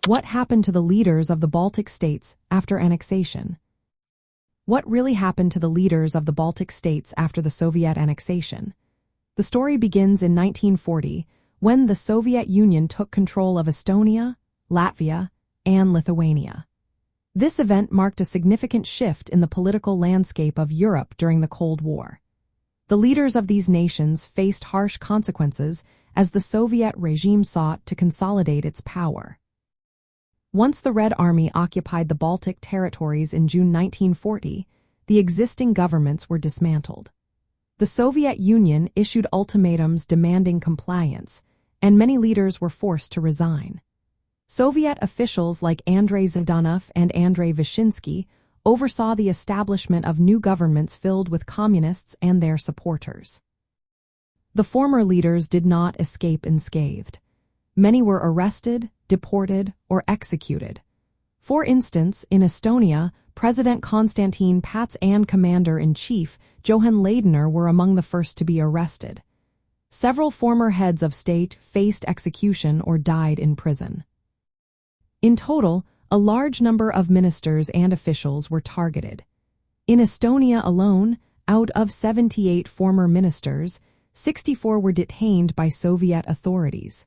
What happened to the leaders of the Baltic states after annexation? What really happened to the leaders of the Baltic states after the Soviet annexation? The story begins in 1940, when the Soviet Union took control of Estonia, Latvia, and Lithuania. This event marked a significant shift in the political landscape of Europe during the Cold War. The leaders of these nations faced harsh consequences as the Soviet regime sought to consolidate its power. Once the Red Army occupied the Baltic territories in June 1940, the existing governments were dismantled. The Soviet Union issued ultimatums demanding compliance, and many leaders were forced to resign. Soviet officials like Andrei Zhdanov and Andrei Vyshinsky oversaw the establishment of new governments filled with communists and their supporters. The former leaders did not escape unscathed. Many were arrested, deported, or executed. For instance, in Estonia, President Konstantin Pats and Commander-in-Chief Johan Laidoner were among the first to be arrested. Several former heads of state faced execution or died in prison. In total, a large number of ministers and officials were targeted. In Estonia alone, out of 78 former ministers, 64 were detained by Soviet authorities.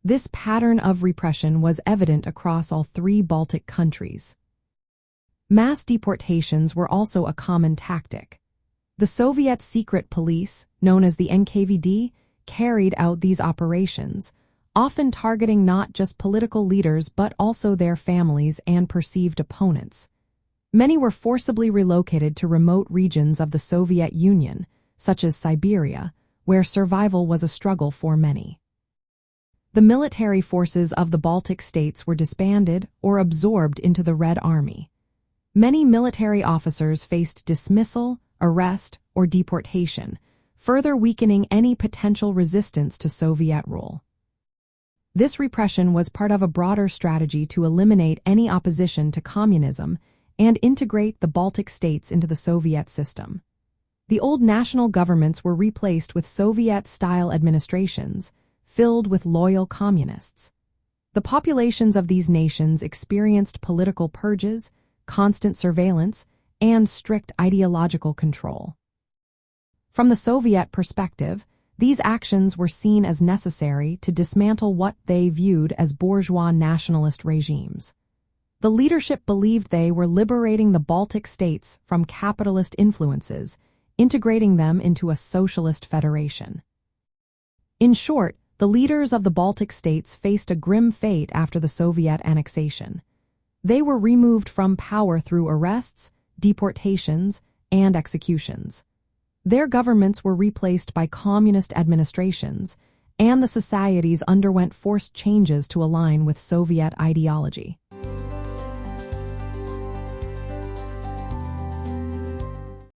This pattern of repression was evident across all three Baltic countries. Mass deportations were also a common tactic. The Soviet secret police, known as the NKVD, carried out these operations, often targeting not just political leaders but also their families and perceived opponents. Many were forcibly relocated to remote regions of the Soviet Union, such as Siberia, where survival was a struggle for many. The military forces of the Baltic states were disbanded or absorbed into the Red Army. Many military officers faced dismissal, arrest, or deportation, further weakening any potential resistance to Soviet rule. This repression was part of a broader strategy to eliminate any opposition to communism and integrate the Baltic states into the Soviet system. The old national governments were replaced with Soviet-style administrations, filled with loyal communists. The populations of these nations experienced political purges, constant surveillance, and strict ideological control. From the Soviet perspective, these actions were seen as necessary to dismantle what they viewed as bourgeois nationalist regimes. The leadership believed they were liberating the Baltic states from capitalist influences, integrating them into a socialist federation. In short, the leaders of the Baltic states faced a grim fate after the Soviet annexation. They were removed from power through arrests, deportations, and executions. Their governments were replaced by communist administrations, and the societies underwent forced changes to align with Soviet ideology.